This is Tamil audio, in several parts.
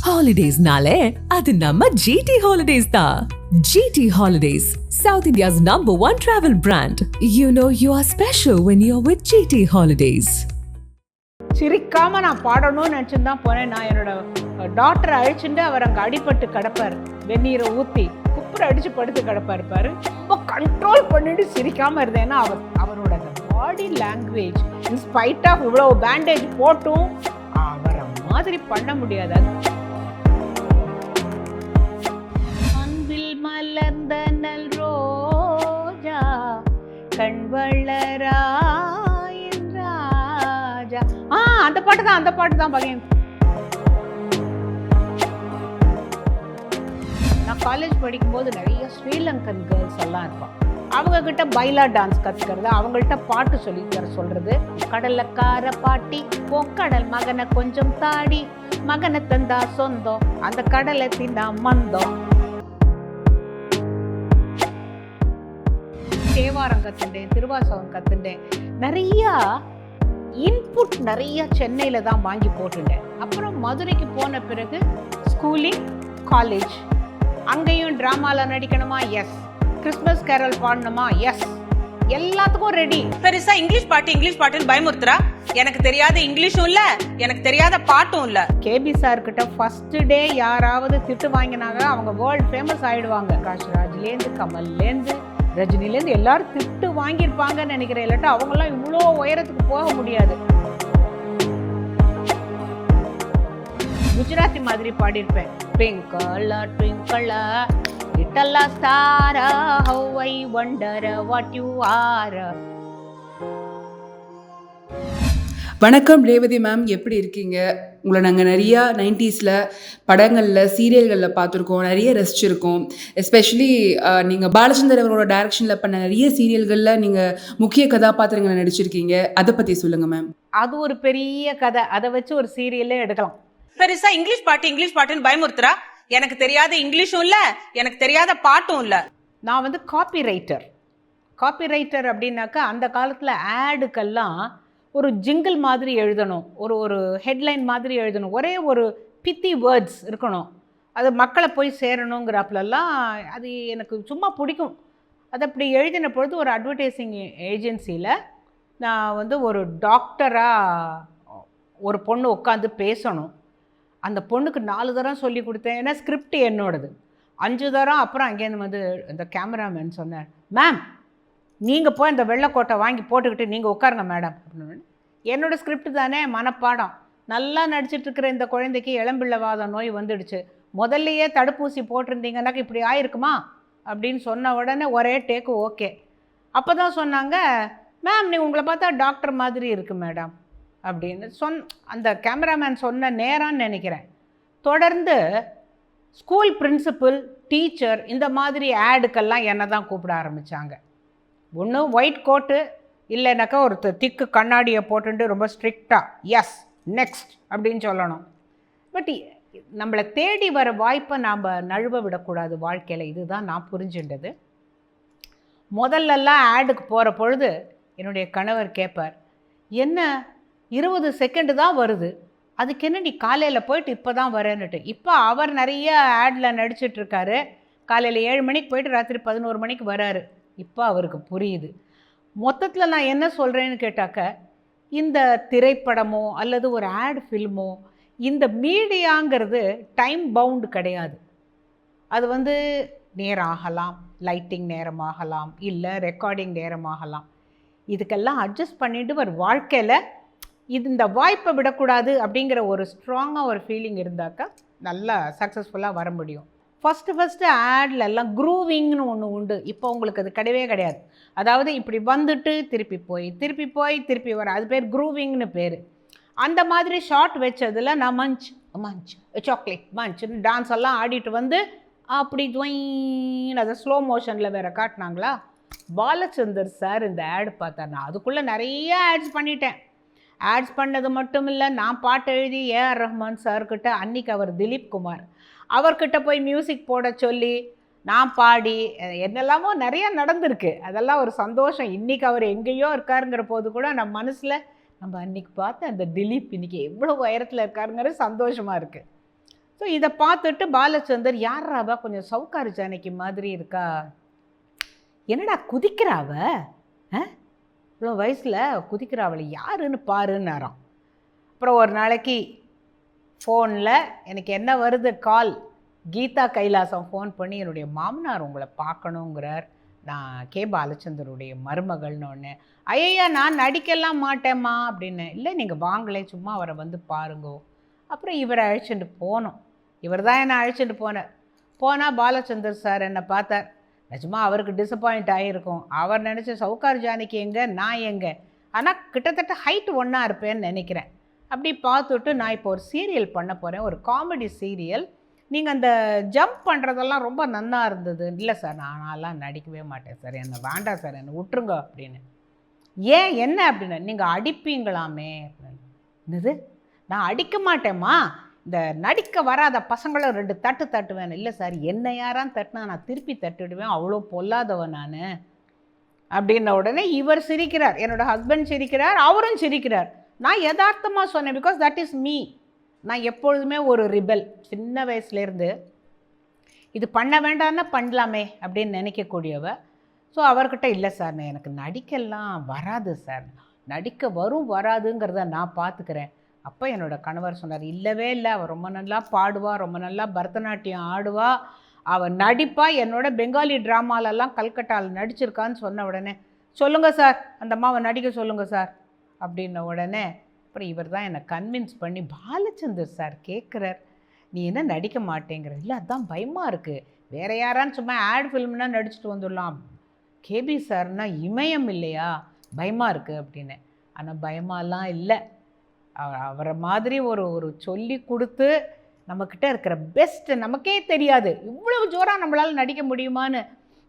Holidays-nale, adu namma GT Holidays da. GT Holidays, South India's #1 travel brand. You know you are special when you're with GT Holidays. சிரிக்காமல் நான் பாடணும்னு நினச்சிட்டு தான் போனேன். நான் என்னோட டாக்டரை அழிச்சுட்டு அவர் அங்கே அடிபட்டு கிடப்பார், வெந்நீரை ஊற்றி குப்புரை அடித்து படுத்து கிடப்பார் பாரு. இப்போ கண்ட்ரோல் பண்ணிட்டு சிரிக்காமல் இருந்தேன்னா அவரோட பாடி லாங்குவேஜ் இன்ஸ்பைட் ஆஃப் இவ்வளோ பேண்டேஜ் போட்டும் அவரை மாதிரி பண்ண முடியாது. அன்பில் மலர்ந்த நல் ரோஜா கண் வளரா அந்த பாட்டு தான் பகையன். நான் காலேஜ் படிக்கும்போது நிறைய ஸ்ரீலங்கன் கேர்ள்ஸ் எல்லாம் இருப்பான். அவங்க கிட்ட பைலா டான்ஸ் கத்துக்கிறது, அவங்கள்ட்ட பாட்டு சொல்லி தர சொல்றது. கடலக்கார பாட்டி பொக்கடல் மகனை கொஞ்சம் தாடி, மகனை தந்தா சொந்தம், அந்த கடலை தின்னா மந்தம். தேவாரம் கத்துட்டேன், திருவாசகம் கத்துட்டேன். நிறையா இன்புட் நிறைய சென்னையில் தான் வாங்கி போட்டுட்டேன். அப்புறம் மதுரைக்கு போன பிறகு ஸ்கூலிங், காலேஜ், அங்கேயும் ட்ராமாவில் நடிக்கணுமா, எஸ். கிறிஸ்மஸ் கேரல் பாடணுமா, எஸ். எல்லாத்துக்கும் ரெடி. பெருசா இங்கிலீஷ் பாட்டுன்னு பயமுறுத்துறா. எனக்கு தெரியாத இங்கிலீஷும் இல்ல, எனக்கு தெரியாத பாட்டும் இல்ல. கேபி சார் கிட்ட ஃபர்ஸ்ட் டே யாராவது திட்டு வாங்கினாங்க அவங்க வேர்ல்ட் ஃபேமஸ் ஆயிடுவாங்க. காஷ்ராஜ்லேருந்து, கமல்லேருந்து, ரஜினிலேருந்து எல்லாரும் திட்டு வாங்கியிருப்பாங்கன்னு நினைக்கிறேன். இல்லாட்டா அவங்கெல்லாம் இவ்வளோ உயரத்துக்கு போக முடியாது. குஜராத்தி மாதிரி பாடியிருப்பேன். Twinkle twinkle little star how I wonder what you are. வணக்கம் ரேவதி மேம், எப்படி இருக்கீங்க? உங்களை நாங்கள் நிறையா 90s படங்களில், சீரியல்களில் பார்த்துருக்கோம், நிறைய ரசிச்சிருக்கோம். எஸ்பெஷலி நீங்கள் பாலச்சந்தர் அவரோட டைரக்ஷனில் பண்ண நிறைய சீரியல்களில் நீங்கள் முக்கிய கதாபாத்திரங்களை நடிச்சிருக்கீங்க. அதை பற்றி சொல்லுங்கள் மேம். அது ஒரு பெரிய கதை, அதை வச்சு ஒரு சீரியலே எடுக்கலாம். பெருசா இங்கிலீஷ் பாட்டுன்னு பயமுறுத்துறா. எனக்கு தெரியாத இங்கிலீஷும் இல்ல, எனக்கு தெரியாத பாட்டும் இல்ல. நான் வந்து காப்பி ரைட்டர் அப்படின்னாக்கா அந்த காலத்தில் ஆடுக்கெல்லாம் ஒரு ஜிங்கிள் மாதிரி எழுதணும், ஒரு ஹெட்லைன் மாதிரி எழுதணும், ஒரே ஒரு பித்தி வேர்ட்ஸ் இருக்கணும், அது மக்களை போய் சேரணுங்கிறப்பெல்லாம் அது எனக்கு சும்மா பிடிக்கும். அது அப்படி எழுதின பொழுது ஒரு அட்வர்டைஸிங் ஏஜென்சியில் நான் வந்து ஒரு டாக்டராக ஒரு பொண்ணு உட்காந்து பேசணும். அந்த பொண்ணுக்கு 4 தரம் சொல்லி கொடுத்தேன். ஏன்னா ஸ்கிரிப்ட் என்னோடது. 5 தரம் அப்புறம் அங்கேருந்து வந்து இந்த கேமராமேன் சொன்னார், மேம் நீங்கள் போய் இந்த வெள்ளைக்கோட்டை வாங்கி போட்டுக்கிட்டு நீங்கள் உட்காருங்க மேடம் அப்படின்னு. என்னோடய ஸ்கிரிப்ட் தானே, மனப்பாடம். நல்லா நடிச்சிட்ருக்கிற இந்த குழந்தைக்கு இளம்பிள்ளவாத நோய் வந்துடுச்சு, முதல்லையே தடுப்பூசி போட்டிருந்தீங்கன்னாக்க இப்படி ஆயிருக்குமா அப்படின்னு சொன்ன உடனே ஒரே டேக்கு ஓகே. அப்போ தான் சொன்னாங்க, மேம் நீ உங்களை பார்த்தா டாக்டர் மாதிரி இருக்குது மேடம் அப்படின்னு அந்த கேமராமேன் சொன்ன நேரம்னு நினைக்கிறேன். தொடர்ந்து ஸ்கூல் பிரின்சிபல், டீச்சர் இந்த மாதிரி ஆடுக்கெல்லாம் என்னை தான் கூப்பிட ஆரம்பித்தாங்க. ஒன்று ஒயிட் கோட்டு, இல்லைனாக்கா ஒரு திக்கு கண்ணாடியை போட்டுட்டு ரொம்ப ஸ்ட்ரிக்டாக எஸ் நெக்ஸ்ட் அப்படின்னு சொல்லணும். பட் நம்மளை தேடி வர வாய்ப்பை நாம் நழுவ விடக்கூடாது வாழ்க்கையில். இதுதான் நான் புரிஞ்சுட்டது. முதல்லலாம் ஆடுக்கு போகிற பொழுது என்னுடைய கணவர் கேட்பார், என்ன 20 செகண்டு தான் வருது, அதுக்கு என்ன நீ காலையில் போயிட்டு இப்போ தான் வரேன்னுட்டு. இப்போ அவர் நிறைய ஆடில் நடிச்சிட்ருக்காரு. காலையில் 7 மணிக்கு போயிட்டு ராத்திரி 11 மணிக்கு வராரு. இப்போ அவருக்கு புரியுது. மொத்தத்தில் நான் என்ன சொல்கிறேன்னு கேட்டாக்க, இந்த திரைப்படமோ அல்லது ஒரு ஆட் ஃபில்மோ, இந்த மீடியாங்கிறது டைம் பவுண்டு கிடையாது. அது வந்து நேரம் ஆகலாம், லைட்டிங் நேரமாகலாம், இல்லை ரெக்கார்டிங் நேரமாகலாம். இதுக்கெல்லாம் அட்ஜஸ்ட் பண்ணிட்டு ஒரு வாழ்க்கையில் இந்த வாய்ப்பை விடக்கூடாது அப்படிங்கிற ஒரு ஸ்ட்ராங்காக ஒரு ஃபீலிங் இருந்தாக்கா நல்லா சக்ஸஸ்ஃபுல்லாக வர முடியும். ஃபஸ்ட்டு ஆட்லெல்லாம் க்ரூவிங்னு ஒன்று உண்டு. இப்போ உங்களுக்கு அது கிடையாது. அதாவது இப்படி வந்துட்டு திருப்பி போய் வர, அது பேர் க்ரூவிங்னு பேர். அந்த மாதிரி ஷார்ட் வச்சதில் நான் மஞ்ச் சாக்லேட் மஞ்சுன்னு டான்ஸ் எல்லாம் ஆடிட்டு வந்து அப்படி துவைன்னு அதை ஸ்லோ மோஷனில் வேறு காட்டினாங்களா. பாலச்சந்தர் சார் இந்த ஆட் பார்த்தா, நான் அதுக்குள்ளே நிறைய ஆட்ஸ் பண்ணிட்டேன். ஆட்ஸ் பண்ணது மட்டும் இல்லை, நான் பாட்டு எழுதி ஏஆர் ரஹ்மான் சார்கிட்ட, அன்றைக்கி அவர் திலீப் குமார் அவர்கிட்ட போய் மியூசிக் போட சொல்லி நான் பாடி என்னெல்லாமோ நிறையா நடந்திருக்கு. அதெல்லாம் ஒரு சந்தோஷம். இன்றைக்கி அவர் எங்கேயோ இருக்காருங்கிற போது கூட நம்ம மனசில் நம்ம அன்றைக்கி பார்த்து அந்த திலீப் இன்றைக்கி எவ்வளோ உயரத்தில் இருக்காருங்கிறது சந்தோஷமாக இருக்குது. ஸோ இதை பார்த்துட்டு பாலச்சந்தர் யாராவா கொஞ்சம் சவுக்காரு ஜானகி மாதிரி இருக்கா, என்னடா குதிக்கிறாவ, இவ்வளோ வயசில் குதிக்கிறாவளை யாருன்னு பாருன்னாராம். அப்புறம் ஒரு நாளைக்கு ஃபோனில் எனக்கு என்ன வருது கால், கீதா கைலாசம் ஃபோன் பண்ணி என்னுடைய மாமனார் உங்களை பார்க்கணுங்கிறார், நான் கே பாலச்சந்தருடைய மருமகள்னு ஒன்று. ஐயா நான் நடிக்கலாம் மாட்டேம்மா அப்படின்னு. இல்லை நீங்கள் வாங்களே சும்மா அவரை வந்து பாருங்கோ. அப்புறம் இவரை அழைச்சிட்டு போனோம். இவர் தான் என்னை அழைச்சிட்டு போனால் பாலச்சந்தர் சார் என்னை பார்த்தார். நிஜமா அவருக்கு டிசப்பாயிண்ட் ஆகிருக்கும். அவர் நினச்ச சவுக்கார் ஜானகி எங்கே, நான் எங்கே, ஆனால் கிட்டத்தட்ட ஹைட் ஒன்றா இருப்பேன்னு நினைக்கிறேன். அப்படி பார்த்துட்டு நான் இப்போ ஒரு சீரியல் பண்ண போகிறேன், ஒரு காமெடி சீரியல். நீங்கள் அந்த ஜம்ப் பண்ணுறதெல்லாம் ரொம்ப நல்லா இருந்தது. இல்லை சார் நான்லாம் நடிக்கவே மாட்டேன் சார், என்னை வேண்டாம் சார், என்னை விட்டுருங்க அப்படின்னு. ஏன் என்ன அப்படின்னு, நீங்கள் அடிப்பீங்களாமே அப்படின்னு. என்னது, நான் அடிக்க மாட்டேம்மா, இந்த நடிக்க வராத பசங்களை 2 தட்டு தட்டுவேன். இல்லை சார் என்ன யாரான்னு தட்டினா நான் திருப்பி தட்டுடுவேன், அவ்வளோ பொல்லாதவன் நான் அப்படின்ன உடனே இவர் சிரிக்கிறார், என்னோடய ஹஸ்பண்ட் சிரிக்கிறார், அவரும் சிரிக்கிறார். நான் யதார்த்தமாக சொன்னேன், பிகாஸ் தட் இஸ் மீ. நான் எப்பொழுதுமே ஒரு ரிபல், சின்ன வயசுலேருந்து இது பண்ண வேண்டாம்னா பண்ணலாமே அப்படின்னு நினைக்கக்கூடியவ. ஸோ அவர்கிட்ட இல்லை சார் எனக்கு நடிக்கலாம் வராது சார், நடிக்க வரும் வராதுங்கிறத நான் பார்த்துக்கிறேன். அப்போ என்னோடய கணவர் சொன்னார், இல்லவே இல்லை, அவள் ரொம்ப நல்லா பாடுவா, ரொம்ப நல்லா பரதநாட்டியம் ஆடுவா, அவள் நடிப்பா, என்னோட பெங்காலி ட்ராமாலெல்லாம் கல்கட்டாவில் நடிச்சிருக்கான்னு சொன்ன உடனே சொல்லுங்கள் சார் அந்த அம்மாவை நடிக்க சொல்லுங்கள் சார் அப்படின்ன உடனே அப்புறம் இவர் தான் என்னை கன்வின்ஸ் பண்ணி, பாலச்சந்தர் சார் கேட்குறார் நீ என்ன நடிக்க மாட்டேங்கிற. இல்லை அதுதான் பயமாக இருக்குது, வேறு யாரான்னு சும்மா ஆட் ஃபில்ம்னா நடிச்சுட்டு வந்துடலாம், கேபி சார்னா இமயம் இல்லையா, பயமாக இருக்குது அப்படின்னு. ஆனால் பயமாலாம் இல்லை, அவரை மாதிரி ஒரு சொல்லி கொடுத்து நம்மக்கிட்ட இருக்கிற பெஸ்ட்டு நமக்கே தெரியாது இவ்வளவு ஜோராக நம்மளால் நடிக்க முடியுமான்னு.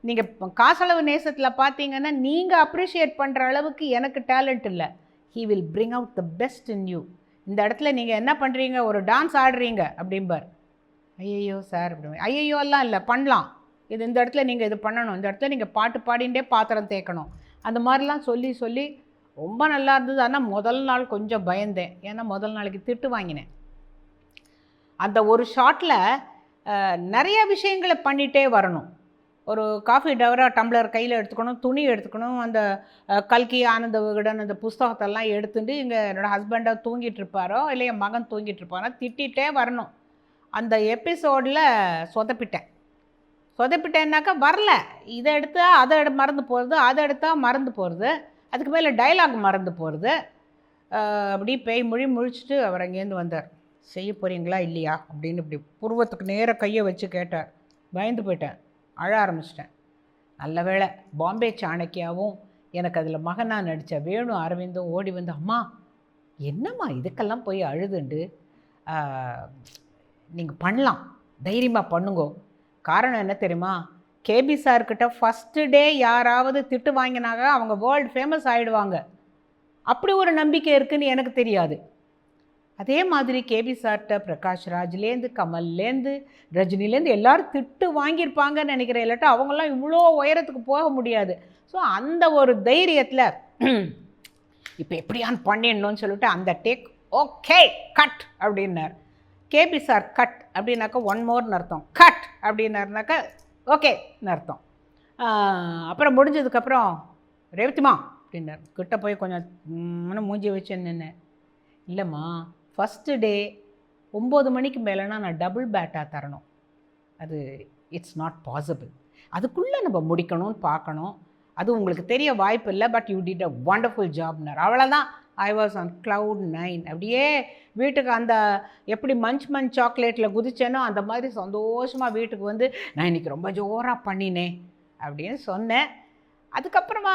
நீங்கள் காசளவு நேசத்தில் பார்த்தீங்கன்னா நீங்கள் அப்ரிஷியேட் பண்ணுற அளவுக்கு எனக்கு டேலண்ட் இல்லை. He will bring out the best in you. இந்த இடத்துல நீங்கள் என்ன பண்ணுறீங்க, ஒரு டான்ஸ் ஆடுறீங்க அப்படிம்பார். ஐயையோ சார் அப்படி, ஐயையோலாம் இல்லை பண்ணலாம், இது இந்த இடத்துல நீங்கள் இது பண்ணணும், இந்த இடத்துல நீங்கள் பாட்டு பாடிண்டே பாத்திரம் தேய்க்கணும், அந்த மாதிரிலாம் சொல்லி சொல்லி ரொம்ப நல்லா இருந்தது. ஆனால் முதல் நாள் கொஞ்சம் பயந்தேன், ஏன்னா முதல் நாளைக்கு திட்டு வாங்கினேன். அந்த ஒரு ஷாட்டில் நிறைய விஷயங்களை பண்ணிகிட்டே வரணும். ஒரு காஃபி டம்ளர் கையில் எடுத்துக்கணும், துணி எடுத்துக்கணும், அந்த கல்கி ஆனந்த விகடன் அந்த புஸ்தகத்தெல்லாம் எடுத்துட்டு இங்கே என்னோடய ஹஸ்பண்டை தூங்கிட்டு இருப்பாரோ இல்லை என் மகன் தூங்கிட்டு இருப்பாரோ திட்டிகிட்டே வரணும். அந்த எபிசோடில் சொதப்பிட்டேன்னாக்கா வரல, இதை எடுத்தால் அதை மறந்து போகிறது, அதை எடுத்தால் மறந்து போகிறது, அதுக்கு மேலே டைலாக் மறந்து போகிறது. அப்படி பேய் முழிச்சிட்டு அவர் அங்கேருந்து வந்தார். செய்ய போகிறீங்களா இல்லையா அப்படின்னு இப்படி புருவத்துக்கு நேராக கையை வச்சு கேட்டார். பயந்து போயிட்டேன், அழ ஆரம்பிச்சிட்டேன். நல்ல வேளை பாம்பே சாணக்கியாவும் எனக்கு அதில் மகனாக நடித்த வேணு அரவிந்தும் ஓடி வந்து, அம்மா என்னம்மா இதுக்கெல்லாம் போய் அழுதுண்டு, நீங்கள் பண்ணலாம், தைரியமாக பண்ணுங்கோ. காரணம் என்ன தெரியுமா, கேபி சார்கிட்ட ஃபஸ்ட்டு டே யாராவது திட்டு வாங்கினாங்க அவங்க வேர்ல்டு ஃபேமஸ் ஆகிடுவாங்க, அப்படி ஒரு நம்பிக்கை இருக்குதுன்னு எனக்கு தெரியாது. அதே மாதிரி கேபி சார்கிட்ட பிரகாஷ் ராஜ்லேருந்து கமல்லேருந்து ரஜினிலேருந்து எல்லோரும் திட்டு வாங்கியிருப்பாங்கன்னு நினைக்கிறேன், இல்லாட்டா அவங்களாம் இவ்வளோ உயரத்துக்கு போக முடியாது. ஸோ அந்த ஒரு தைரியத்தில் இப்போ எப்படியான்னு பண்ணிடணும்னு சொல்லிட்டு அந்த டேக் ஓகே கட் அப்படின்னார். கேபி சார் கட் அப்படின்னாக்கா 1 மோர்னு அர்த்தம், கட் அப்படின்னாருனாக்கா ஓகேன்னு அர்த்தம். அப்புறம் முடிஞ்சதுக்கப்புறம் ரேவதிமா அப்படின்னார். கிட்ட போய் கொஞ்சம் மூஞ்சி வச்சு நின்று, இல்லைம்மா ஃபஸ்ட்டு டே 9 மணிக்கு மேலேனா நான் டபுள் பேட்டாக தரணும், அது இட்ஸ் நாட் பாசிபிள், அதுக்குள்ளே நம்ம முடிக்கணும்னு பார்க்கணும், அது உங்களுக்கு தெரிய வாய்ப்பு இல்லை, but you did a wonderful ஜாப்னார். அவ்வளோதான், ஐ வாஸ் ஆன் cloud 9. அப்படியே வீட்டுக்கு அந்த எப்படி மஞ்ச் சாக்லேட்டில் குதிச்சேனோ அந்த மாதிரி சந்தோஷமாக வீட்டுக்கு வந்து நான் இன்றைக்கி ரொம்ப ஜோராக பண்ணினேன் அப்படின்னு சொன்னேன். அதுக்கப்புறமா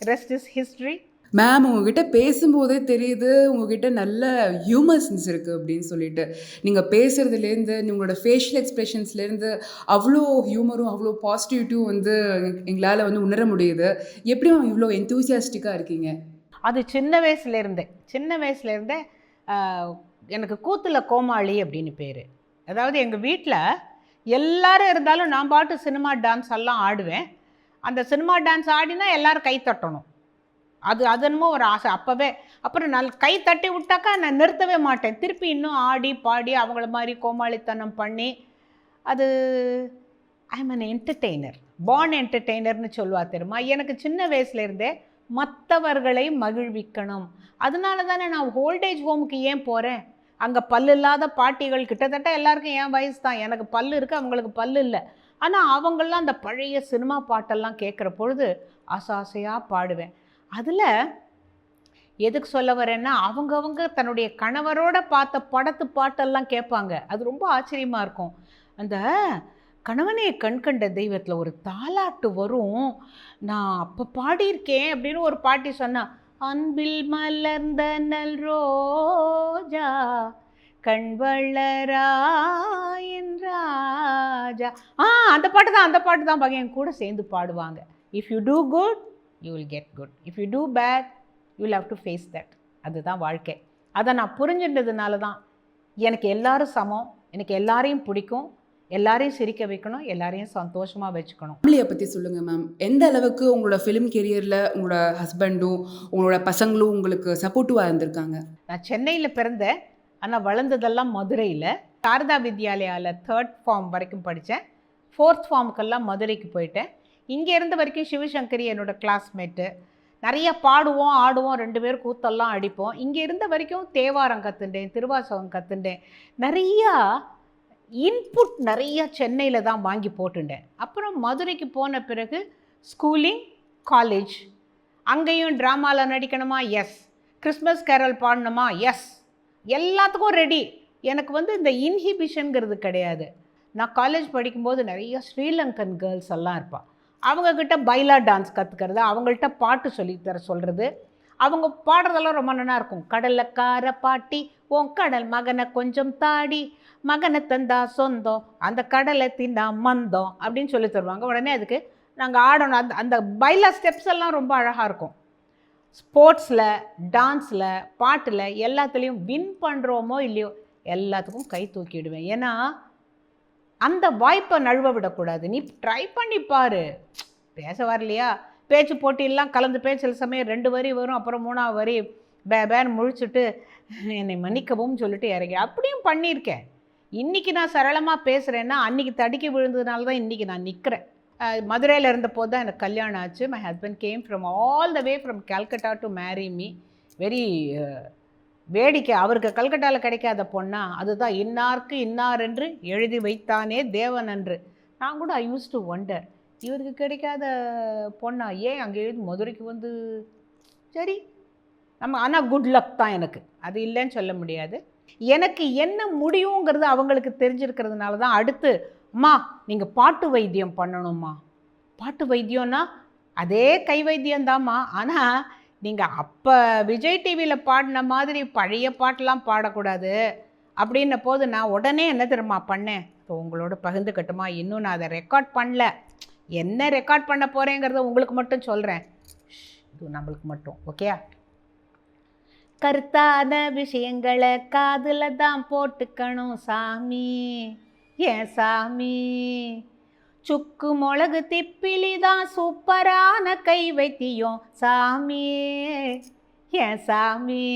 ரெஸ்ட் இஸ் ஹிஸ்ட்ரி. மேம் உங்ககிட்ட பேசும்போதே தெரியுது உங்ககிட்ட நல்ல ஹியூமர் சென்ஸ் இருக்குது அப்படின்னு சொல்லிட்டு. நீங்கள் பேசுகிறதுலேருந்து உங்களோட ஃபேஷியல் எக்ஸ்ப்ரெஷன்ஸ்லேருந்து அவ்வளோ ஹியூமரும் அவ்வளோ பாசிட்டிவிட்டியும் வந்து எங்களால் வந்து உணர முடியுது. எப்படி மேம் இவ்வளோ எந்தூசியாஸ்டிக்காக இருக்கீங்க? அது சின்ன வயசுலேருந்தே எனக்கு கூத்தில் கோமாளி அப்படின்னு பேர். அதாவது எங்கள் வீட்டில் எல்லோரும் இருந்தாலும் நான் பாட்டு சினிமா டான்ஸ் எல்லாம் ஆடுவேன். அந்த சினிமா டான்ஸ் ஆடினா எல்லோரும் கை தட்டணும், அது என்னமோ ஒரு ஆசை அப்போவே. அப்புறம் நான் கை தட்டி விட்டாக்கா நான் நிறுத்தவே மாட்டேன், திருப்பி இன்னும் ஆடி பாடி அவங்கள மாதிரி கோமாளித்தனம் பண்ணி. அது I am an entertainer, born என்டர்டெய்னர்னு சொல்லுவா தெரியுமா. எனக்கு சின்ன வயசுலேருந்தே மற்றவர்களை மகிழ்விக்கணும். அதனால தானே நான் ஓல்டேஜ் ஹோமுக்கு ஏன் போகிறேன். அங்கே பல்லு இல்லாத பாட்டிகள் கிட்டத்தட்ட எல்லாருக்கும் என் வயசு தான், எனக்கு பல்லு இருக்குது, அவங்களுக்கு பல்லு இல்லை. ஆனால் அவங்களாம் அந்த பழைய சினிமா பாட்டெல்லாம் கேட்குற பொழுது ஆசையாக பாடுவேன். அதில் எதுக்கு சொல்ல வரேன்னா, அவங்கவுங்க தன்னுடைய கணவரோட பார்த்த படத்து பாட்டெல்லாம் கேட்பாங்க. அது ரொம்ப ஆச்சரியமாக இருக்கும். அந்த கணவனே கண்கண்ட தெய்வத்தில் ஒரு தாலாட்டு வரும், நான் அப்போ பாடியிருக்கேன் அப்படின்னு ஒரு பாட்டி சொன்னா, அன்பில் மலர்ந்த நல் ரோஜா கண்வளராயின் ராஜா. அந்த பாட்டு தான் பகையன் கூட சேர்ந்து பாடுவாங்க. If you do good you will get good, if you do bad you will have to face that. அதுதான் வாழ்க்கை. அதை நான் புரிஞ்சுன்றதுனால தான் எனக்கு எல்லாரும் சமம், எனக்கு எல்லாரையும் பிடிக்கும், எல்லாரையும் சிரிக்க வைக்கணும், எல்லாரையும் சந்தோஷமாக வச்சுக்கணும். ஃபேமிலியை பற்றி சொல்லுங்கள் மேம். எந்த அளவுக்கு உங்களோட ஃபிலிம் கெரியரில் உங்களோட ஹஸ்பண்டும் உங்களோட பசங்களும் உங்களுக்கு சப்போர்ட்டிவாக இருந்திருக்காங்க? நான் சென்னையில் பிறந்தேன், ஆனால் வளர்ந்ததெல்லாம் மதுரையில். சாரதா வித்யாலயாவில் 3rd ஃபார்ம் வரைக்கும் படித்தேன். 4th ஃபார்முக்கெல்லாம் மதுரைக்கு போயிட்டேன். இங்கே இருந்த வரைக்கும் சிவசங்கரி என்னோடய கிளாஸ்மேட்டு. நிறைய பாடுவோம், ஆடுவோம், 2 பேர் கூத்தெல்லாம் அடிப்போம். இங்கே இருந்த வரைக்கும் தேவாரம் கற்றுண்டேன், திருவாசகம் கற்றுண்டேன். நிறையா இன்புட் நிறையா சென்னையில் தான் வாங்கி போட்டுட்டேன். அப்புறம் மதுரைக்கு போன பிறகு ஸ்கூலிங், காலேஜ், அங்கேயும் ட்ராமாவில் நடிக்கணுமா, எஸ். கிறிஸ்மஸ் கேரல் பாடணுமா, எஸ். எல்லாத்துக்கும் ரெடி. எனக்கு இந்த இன்ஹிபிஷனுங்கிறது கிடையாது. நான் காலேஜ் படிக்கும்போது நிறைய ஸ்ரீலங்கன் கேர்ள்ஸ் எல்லாம் இருப்பாள். அவங்கக்கிட்ட பைலா டான்ஸ் கற்றுக்கிறது, அவங்கள்ட்ட பாட்டு சொல்லித்தர சொல்கிறது. அவங்க பாடுறதெல்லாம் ரொம்ப நல்லா இருக்கும். கடலக்கார பாட்டி உன் கடல் மகனை கொஞ்சம் தாடி, மகனை தந்தா சொந்தம், அந்த கடலை தின்னா மந்தம் அப்படின்னு சொல்லி தருவாங்க. உடனே அதுக்கு நாங்கள் ஆடணும். அந்த பைலா ஸ்டெப்ஸ் எல்லாம் ரொம்ப அழகாக இருக்கும். ஸ்போர்ட்ஸில், டான்ஸில், பாட்டில் எல்லாத்துலேயும் வின் பண்ணுறோமோ இல்லையோ எல்லாத்துக்கும் கை தூக்கிடுவேன். ஏன்னா அந்த வாய்ப்பை நழுவ விடக்கூடாது. நீ ட்ரை பண்ணி பாரு. பேச வரலையா, பேச்சு போட்டியெல்லாம் கலந்து பேச்சு சமயம் 2 வரி வரும், அப்புறம் 3ஆவது வரி பேன்னு முழிச்சுட்டு என்னை மன்னிக்கவும் சொல்லிட்டு இறங்கி அப்படியும் பண்ணியிருக்கேன். இன்றைக்கி நான் சரளமாக பேசுகிறேன்னா அன்றைக்கி தடுக்கி விழுந்ததுனால தான் இன்றைக்கி நான் நிற்கிறேன். மதுரையில் இருந்தபோது தான் எனக்கு கல்யாணம் ஆச்சு. My husband came from all the way from Calcutta to marry me. Very வேடிக்கை. அவருக்கு கல்கட்டாவில் கிடைக்காத பொண்ணா, அதுதான் இன்னாருக்கு இன்னார் என்று எழுதி வைத்தானே தேவன் என்று. நான் கூட ஐ யூஸ் டு ஒண்டர், இவருக்கு கிடைக்காத பொண்ணா, ஏன் அங்கே எழுதி மதுரைக்கு சரி நம்ம. ஆனால் குட் லக் தான் எனக்கு, அது இல்லைன்னு சொல்ல முடியாது. எனக்கு என்ன முடியுங்கிறது அவங்களுக்கு தெரிஞ்சிருக்கிறதுனால தான் அடுத்து, அம்மா நீங்கள் பாட்டு வைத்தியம் பண்ணணும்மா. பாட்டு வைத்தியம்னா அதே கை வைத்தியம்தாம்மா, ஆனால் நீங்கள் அப்போ விஜய் டிவியில் பாடின மாதிரி பழைய பாட்டெலாம் பாடக்கூடாது அப்படின்ன போது நான் உடனே என்ன தெரியுமா பண்ணேன், ஸோ உங்களோட பகிர்ந்துக்கட்டுமா. இன்னும் நான் அதை ரெக்கார்ட் பண்ணல, என்ன ரெக்கார்ட் பண்ண போகிறேங்கிறத உங்களுக்கு மட்டும் சொல்கிறேன், இது நம்மளுக்கு மட்டும் ஓகேயா. கருத்தான விஷயங்களை காதில் தான் போட்டுக்கணும் சாமி, ஏன் சாமி. சுக்கு மிளகு திப்பிலி தான் சூப்பரான கை வைத்தியம் சாமி, ஏன் சாமி.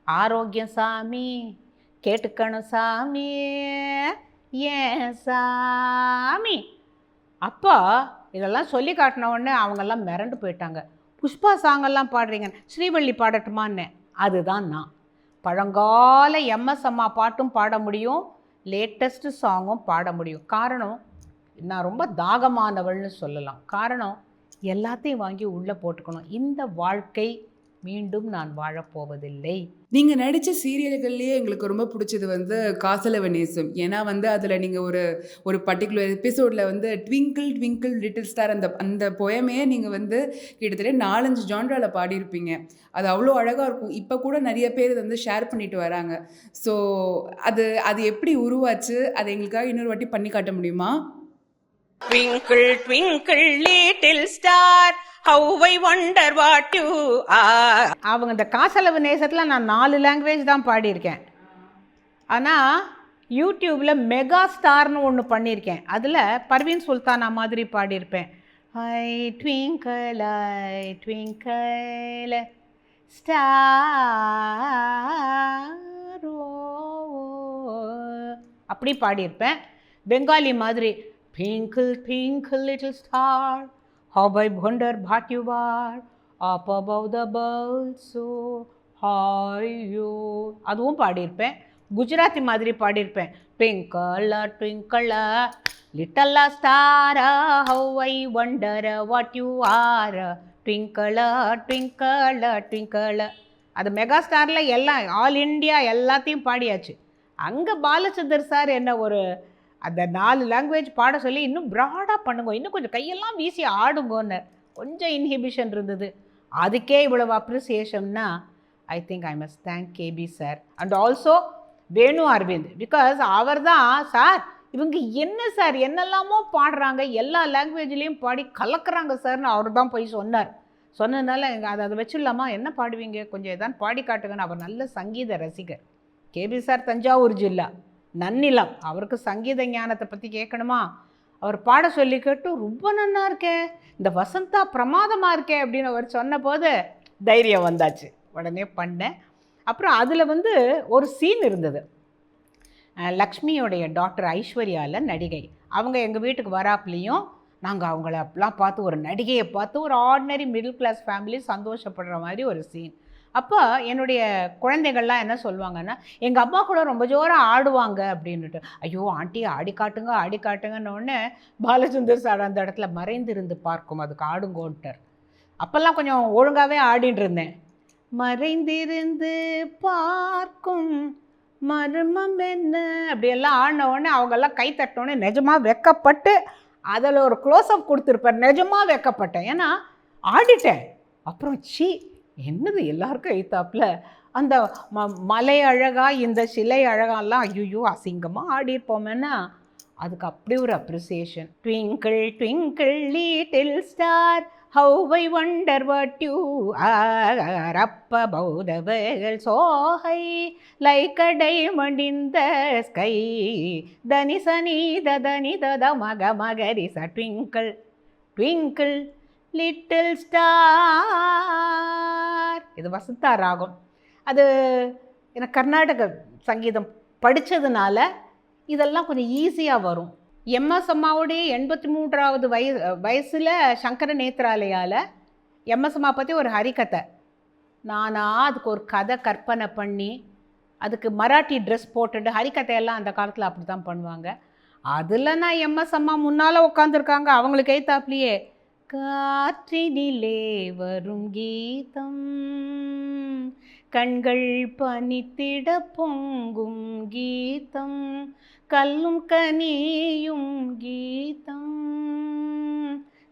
ஆரோக்கியம் சாமி, கேட்டுக்கணும் சாமி, ஏன் சாமி. அப்போ இதெல்லாம் சொல்லி காட்டின உடனே அவங்கெல்லாம் மிரண்டு போயிட்டாங்க. புஷ்பா சாங்கெல்லாம் பாடுறீங்க, ஸ்ரீவள்ளி பாடட்டுமான்னு. அதுதான் நான். பழங்கால எம்எஸ் அம்மா பாட்டும் பாட முடியும், லேட்டஸ்ட்டு சாங்கும் பாட முடியும். காரணம், நான் ரொம்ப தாகமானவள்னு சொல்லலாம். காரணம், எல்லாத்தையும் வாங்கி உள்ளே போட்டுக்கணும். இந்த வாழ்க்கை மீண்டும் நான் வாழப்போவதில்லை. நீங்கள் நடித்த சீரியல்கள்லேயே எங்களுக்கு ரொம்ப பிடிச்சது காசலவ நேசம். ஏன்னா அதில் நீங்கள் ஒரு பர்டிகுலர் எபிசோடில் ட்விங்கிள் ட்விங்கிள் லிட்டில் ஸ்டார் அந்த பொயமையே நீங்கள் கிட்டத்தட்ட 4-5 ஜான்ராவில் பாடியிருப்பீங்க. அது அவ்வளோ அழகாக இருக்கும். இப்போ கூட நிறைய பேர் ஷேர் பண்ணிட்டு வராங்க. ஸோ அது எப்படி உருவாச்சு, அதை எங்களுக்காக இன்னொரு வாட்டி பண்ணி காட்ட முடியுமா? Twinkle, twinkle, little star, how I wonder what you are. அவங்க இந்த காசலவு நேசத்தில் நான் 4 லாங்குவேஜ் தான் பாடியிருக்கேன். ஆனால் யூடியூப்பில் மெகா ஸ்டார்னு ஒன்று பண்ணியிருக்கேன். அதில் பர்வீன் சுல்தானா மாதிரி பாடியிருப்பேன். ஐ ட்விங்கிள் ஸ்டார் அப்படி பாடியிருப்பேன். பெங்காலி மாதிரி twinkle twinkle little star how I wonder what you are up above the world so ஹையோ அதுவும் பாடியிருப்பேன். குஜராத்தி மாதிரி பாடியிருப்பேன். Twinkle twinkle little star how I wonder what you are twinkle twinkle twinkle. அது மெகா ஸ்டாரில் எல்லாம் ஆல் இண்டியா எல்லாத்தையும் பாடியாச்சு. அங்கே பாலச்சந்தர் சார் என்ன ஒரு அந்த 4 லாங்குவேஜ் பாட சொல்லி இன்னும் ப்ராடாக பண்ணுங்க, இன்னும் கொஞ்சம் கையெல்லாம் வீசி ஆடுங்கன்னு கொஞ்சம் இன்ஹிபிஷன் இருந்தது. அதுக்கே இவ்வளவு அப்ரிசியேஷன்னா I think I must thank KB sir and also Venu Aravind. Because அவர் தான் சார் இவங்க என்ன சார் என்னெல்லாமோ பாடுறாங்க, எல்லா லாங்குவேஜ்லேயும் பாடி கலக்குறாங்க சார்னு அவர் தான் போய் சொன்னார். சொன்னதுனால அதை வச்சிடலாமா, என்ன பாடுவீங்க கொஞ்சம் எதாவது பாடி காட்டுங்கன்னு. அவர் நல்ல சங்கீத ரசிகர். கேபி சார் தஞ்சாவூர் ஜில்லா நன்னிலம். அவருக்கு சங்கீத ஞானத்தை பற்றி கேட்கணுமா, அவர் பாட சொல்லி கேட்டு ரொம்ப நல்லா இருக்கே, இந்த வசந்தா பிரமாதமாக இருக்கே அப்படின்னு அவர் சொன்ன போது தைரியம் வந்தாச்சு, உடனே பண்ணேன். அப்புறம் அதில் ஒரு சீன் இருந்தது. லக்ஷ்மியோடைய டாக்டர் ஐஸ்வர்யாவில் நடிகை, அவங்க எங்கள் வீட்டுக்கு வராப்புலேயும் நாங்கள் அவங்கள அப்பெல்லாம் பார்த்து ஒரு நடிகையை பார்த்து ஒரு ஆர்டினரி மிடில் கிளாஸ் ஃபேமிலி சந்தோஷப்படுற மாதிரி ஒரு சீன். அப்போ என்னுடைய குழந்தைகள்லாம் என்ன சொல்லுவாங்கன்னா, எங்கள் அம்மா கூட ரொம்ப ஜோராக ஆடுவாங்க அப்படின்னுட்டு. ஐயோ ஆண்டி ஆடி காட்டுங்க ஆடி காட்டுங்கன்னொடனே பாலச்சந்தர் சார் அந்த இடத்துல மறைந்திருந்து பார்க்கும் அதுக்கு ஆடுங்கோன்ட்டார். அப்போல்லாம் கொஞ்சம் ஒழுங்காகவே ஆடின்னு இருந்தேன். மறைந்திருந்து பார்க்கும் மர்மம் என்ன அப்படியெல்லாம் ஆடின உடனே அவங்கெல்லாம் கை தட்டினோடனே நிஜமாக வெக்கப்பட்டு அதில் ஒரு க்ளோஸ்அப் கொடுத்துருப்பார். நிஜமாக வெக்கப்பட்டேன், ஏன்னா ஆடிட்டேன். அப்புறம் என்னது எல்லாருக்கும் எய்த்தாப்பில் அந்த மலை அழகா இந்த சிலை அழகாலாம் ஐயோ அசிங்கமாக ஆடிருப்போமேன்னா அதுக்கு அப்படி ஒரு appreciation. Twinkle twinkle little star how I wonder what you are up above the world so high like a diamond in the sky தனி சனி தனி தத மக மகரிச ட்விங்கிள் ட்விங்கிள் லிட்டில் ஸ்டார். இது வசந்தா ராகம். அது எனக்கு கர்நாடக சங்கீதம் படித்ததுனால இதெல்லாம் கொஞ்சம் ஈஸியாக வரும். எம்எஸ் அம்மாவுடைய 83வது வயசில் சங்கர நேத்ராலயாவில் எம்எஸ் அம்மா பற்றி ஒரு ஹரிக்கதை அதுக்கு ஒரு கதை கற்பனை பண்ணி அதுக்கு மராட்டி ட்ரெஸ் போட்டுட்டு ஹரிக்கதையெல்லாம் அந்த காலத்தில் அப்படி தான் பண்ணுவாங்க. அதில் நான் எம்எஸ் அம்மா முன்னால் உட்காந்துருக்காங்க, அவங்களுக்கு எய்த்தாப்லேயே காற்றினிலே வரும் கீதம் கண்கள் பனித்திட பொங்கும் கீதம் கல்லும் கனியும் கீதம்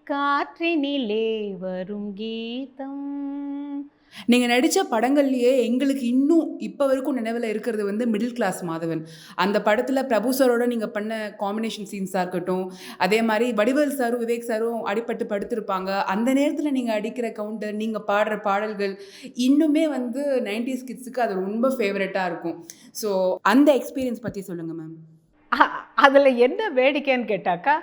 காற்றினிலே வரும் கீதம். நீங்கள் நடித்த படங்கள்லேயே எங்களுக்கு இன்னும் இப்போ வரைக்கும் நினைவில் இருக்கிறது மிடில் கிளாஸ் மாதவன். அந்த படத்தில் பிரபு சாரோட நீங்கள் பண்ண காம்பினேஷன் சீன்ஸாக இருக்கட்டும், அதே மாதிரி வடிவேல் சாரும் விவேக் சாரும் அடிப்பட்டு படுத்திருப்பாங்க. அந்த நேரத்தில் நீங்கள் அடிக்கிற கவுண்டர், நீங்கள் பாடுற பாடல்கள் இன்னுமே 90s கிட்ஸுக்கு அது ரொம்ப ஃபேவரட்டாக இருக்கும். ஸோ அந்த எக்ஸ்பீரியன்ஸ் பற்றி சொல்லுங்கள் மேம். அதில் என்ன வேடிக்கைன்னு கேட்டாக்கா,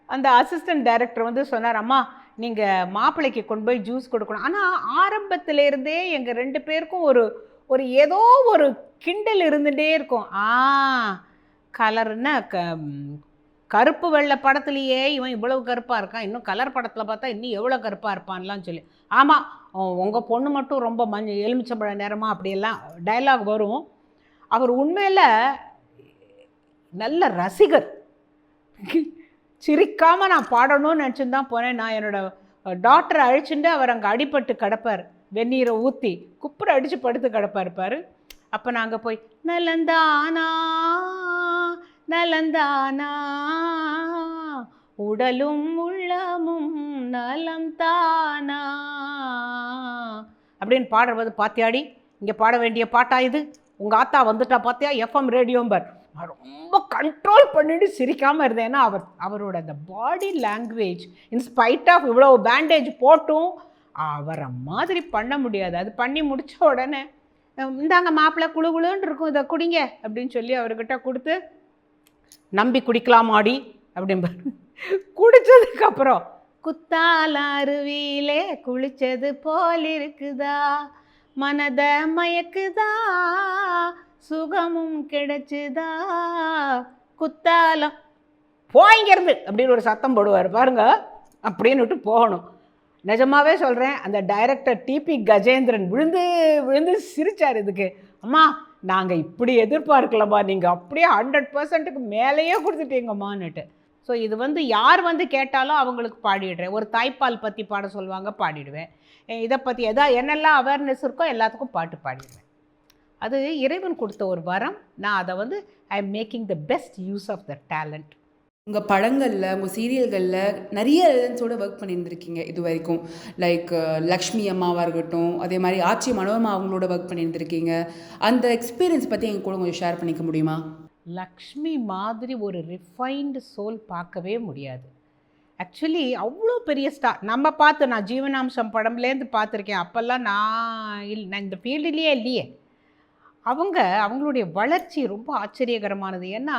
அந்த அசிஸ்டன்ட் டைரக்டர் சொன்னார், அம்மா நீங்கள் மாப்பிள்ளைக்கு கொண்டு போய் ஜூஸ் கொடுக்கணும். ஆனால் ஆரம்பத்திலேருந்தே எங்கள் 2 பேருக்கும் ஒரு ஏதோ ஒரு கிண்டல் இருந்துகிட்டே இருக்கும். கலர்னா கருப்பு வெள்ளை படத்துலையே இவன் இவ்வளவு கருப்பாக இருக்கான், இன்னும் கலர் படத்தில் பார்த்தா இன்னும் எவ்வளோ கருப்பாக இருப்பான்லாம் சொல்லி. ஆமாம் உங்கள் பொண்ணு மட்டும் ரொம்ப எலுமிச்சம்பழ நேரமா அப்படியெல்லாம் டைலாக் வரும். அவர் உண்மையில் நல்ல ரசிகர். சிரிக்காமல் நான் பாடணும்னு நினச்சின்னு தான் போனேன். நான் என்னோடய டாக்டரை அழிச்சுட்டு அவர் அங்கே அடிபட்டு கிடப்பார், வெந்நீரை ஊற்றி குப்புரை அடித்து படுத்து கிடப்பார். அப்போ நாங்கள் போய் நலந்தானா நலந்தானா உடலும் உள்ளமும் நலந்தானா அப்படின்னு பாடுறது, பாத்தியாடி இங்கே பாட வேண்டிய பாட்டா இது, உங்கள் ஆத்தா வந்துட்டா பார்த்தியா எஃப்எம் ரேடியோம்பர். ரொம்ப கண்ட்ரோல் பண்ணிட்டு சிரிக்காமல் இருந்தேன். ஏன்னா அவரோட அந்த பாடி லாங்குவேஜ் இன்ஸ்பைட் ஆஃப் இவ்வளோ பேண்டேஜ் போட்டும் அவரை மாதிரி பண்ண முடியாது. அது பண்ணி முடித்த உடனே இந்தாங்க மாப்பிள்ளை குழுன்னு இருக்கும், இதை குடிங்க அப்படின்னு சொல்லி அவர்கிட்ட கொடுத்து நம்பி குடிக்கலாமாடி அப்படிம்பார். குடித்ததுக்கப்புறம் குத்தால அருவியிலே குளித்தது போல் இருக்குதா மனத மயக்குதா சுகமும் கிடைச்சுதா குத்தாலம் போய்ங்கிறது அப்படின்னு ஒரு சத்தம் போடுவார் பாருங்க, அப்படின்னுட்டு போகணும். நிஜமாவே சொல்கிறேன், அந்த டைரக்டர் டிபி கஜேந்திரன் விழுந்து விழுந்து சிரித்தார் இதுக்கு. அம்மா நாங்கள் இப்படி எதிர்பார்க்கலம்மா, நீங்கள் அப்படியே 100%க்கு மேலேயே கொடுத்துட்டீங்கம்மான்னுட்டு. ஸோ இது யார் கேட்டாலும் அவங்களுக்கு பாடிடுறேன். ஒரு தாய்ப்பால் பற்றி பாட சொல்லுவாங்க, பாடிடுவேன். இதை பற்றி என்னெல்லாம் அவேர்னஸ் இருக்கோ எல்லாத்துக்கும் பாட்டு பாடிடுவேன். அது இறைவன் கொடுத்த ஒரு வரம். நான் அதை I am making the best use of the talent. உங்கள் படங்களில், உங்கள் சீரியல்களில் நிறைய எலிமெண்ட்ஸோடு ஒர்க் பண்ணியிருந்திருக்கீங்க இது வரைக்கும். லைக் லக்ஷ்மி அம்மாவாக இருக்கட்டும், அதே மாதிரி ஆச்சி மனோரமா அவங்களோட ஒர்க் பண்ணியிருந்திருக்கீங்க. அந்த எக்ஸ்பீரியன்ஸ் பற்றி எங்கள் கூட கொஞ்சம் ஷேர் பண்ணிக்க முடியுமா? லக்ஷ்மி மாதிரி ஒரு ரிஃபைன்டு சோல் பார்க்கவே முடியாது. ஆக்சுவலி அவ்வளோ பெரிய ஸ்டார் நம்ம பார்த்து, நான் ஜீவனாம்சம் படம்லேருந்து பார்த்துருக்கேன். அப்போல்லாம் நான் இந்த ஃபீல்டுலேயே இல்லையே. அவங்களுடைய வளர்ச்சி ரொம்ப ஆச்சரியகரமானது. ஏன்னா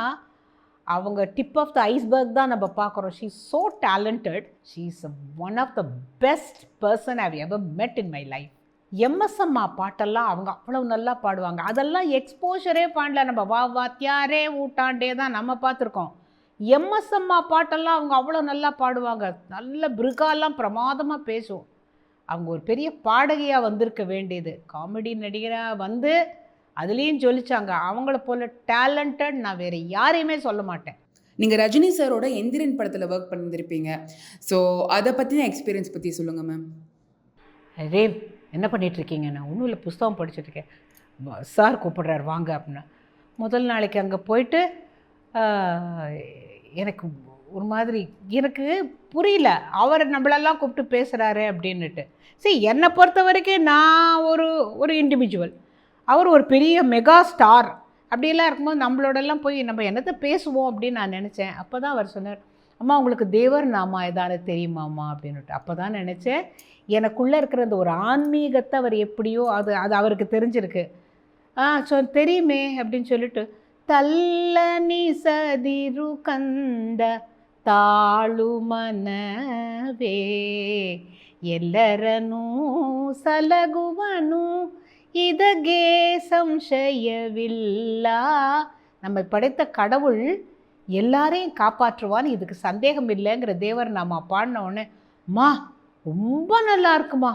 அவங்க டிப் ஆஃப் த ஐஸ்பர்க் தான் நம்ம பார்க்குறோம். She is so talented. She is one of the best person I have ever met in my life. எம்எஸ்எம்மா பாட்டெல்லாம் அவங்க அவ்வளவு நல்லா பாடுவாங்க. அதெல்லாம் எக்ஸ்போஷரே பாடல. நம்ம வா வாத்தியாரே ஊட்டாண்டே தான் நம்ம பார்த்துருக்கோம். எம்எஸ்எம்மா பாட்டெல்லாம் அவங்க அவ்வளோ நல்லா பாடுவாங்க. நல்ல பிருகாலாம் பிரமாதமாக பேசும். அவங்க ஒரு பெரிய பாடகியாக வந்திருக்க வேண்டியது. காமெடி நடிகராக அதுலேயும் சொல்லிச்சாங்க. அவங்கள போல் டேலண்டட் நான் வேறு யாரையுமே சொல்ல மாட்டேன். நீங்கள் ரஜினி சாரோட எந்திரன் படத்தில் ஒர்க் பண்ணியிருந்திருப்பீங்க. ஸோ அதை பற்றின எக்ஸ்பீரியன்ஸ் பற்றி சொல்லுங்கள் மேம். ரேவ் என்ன பண்ணிகிட்ருக்கீங்க? நான் ஒன்றும் இல்லை, புஸ்தகம் படிச்சுட்ருக்கேன். சார் கூப்பிட்றாரு வாங்க அப்படின்னா. முதல் நாளைக்கு அங்கே போயிட்டு எனக்கு ஒரு மாதிரி எனக்கு புரியல. அவர் நம்மளெல்லாம் கூப்பிட்டு பேசுகிறாரு அப்படின்னுட்டு. சரி, என்னை பொறுத்த வரைக்கும் நான் ஒரு இண்டிவிஜுவல், அவர் ஒரு பெரிய மெகா ஸ்டார். அப்படியெல்லாம் இருக்கும்போது நம்மளோடெல்லாம் போய் நம்ம என்னத்தை பேசுவோம் அப்படின்னு நான் நினச்சேன். அப்போ தான் அவர் சொன்னார், அம்மா உங்களுக்கு தேவர் நாமா ஏதாவது தெரியுமாம்மா அப்படின்னுட்டு. அப்போ தான் நினச்சேன், எனக்குள்ளே இருக்கிற அந்த ஒரு ஆன்மீகத்தை அவர் எப்படியோ அது அவருக்கு தெரிஞ்சிருக்கு. தெரியுமே அப்படின்னு சொல்லிட்டு, தல்லனி சதிரு கந்த தாಳು ಮನವೇ ಎಲ್ಲರನೂ ಸಲಗುವನು இதகே சம்சயவில்ல. நம்ம படைத்த கடவுள் எல்லாரையும் காப்பாற்றுவான்னு இதுக்கு சந்தேகம் இல்லைங்கிற தேவர் நாம பாடின உடனே, அம்மா ரொம்ப நல்லா இருக்குமா.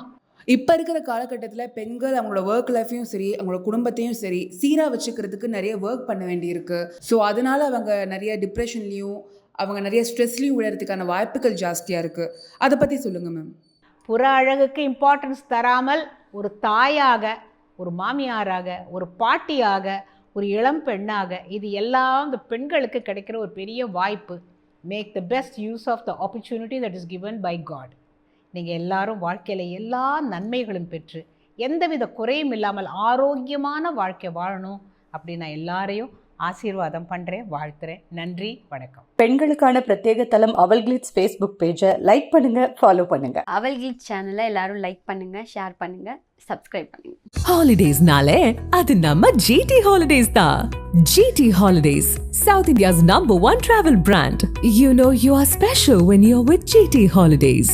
இப்போ இருக்கிற காலகட்டத்தில் பெண்கள் அவங்களோட ஒர்க் லைஃப்பையும் சரி, அவங்களோட குடும்பத்தையும் சரி சீராக வச்சுக்கிறதுக்கு நிறைய ஒர்க் பண்ண வேண்டியிருக்கு. ஸோ அதனால் அவங்க நிறைய டிப்ரெஷன்லேயும் அவங்க நிறைய ஸ்ட்ரெஸ்லையும் விழுறதுக்கான வாய்ப்புகள் ஜாஸ்தியாக இருக்குது. அதை பற்றி சொல்லுங்கள் மேம். புற அழகுக்கு இம்பார்ட்டன்ஸ் தராமல் ஒரு தாயாக, ஒரு மாமியாராக, ஒரு பாட்டியாக, ஒரு இளம் பெண்ணாக, இது எல்லாம் இந்த பெண்களுக்கு கிடைக்கிற ஒரு பெரிய வாய்ப்பு. Make the best use of the opportunity that is given by God. நீங்கள் எல்லாரும் வாழ்க்கையில் எல்லா நன்மைகளும் பெற்று எந்தவித குறையும் இல்லாமல் ஆரோக்கியமான வாழ்க்கை வாழணும் அப்படின்னு நான் எல்லாரையும் ஆசீர்வாதம் பண்ணுறேன், வாழ்த்துறேன். நன்றி, வணக்கம். பெண்களுக்கான பிரத்யேக தளம் அவல் கிளிட்ஸ் ஃபேஸ்புக் பேஜை லைக் பண்ணுங்க, ஃபாலோ பண்ணுங்க. அவல் கிளிட்ஸ் சேனலை எல்லாரும் லைக் பண்ணுங்க, ஷேர் பண்ணுங்க, சப்ஸ்கிரைப் பண்ணுங்க. ஹாலிடேஸ்னாலே அது நம்ம ஜிடி ஹாலிடேஸ் தான். GT holidays, South India's #1 travel brand. You know you are special when you're with GT Holidays.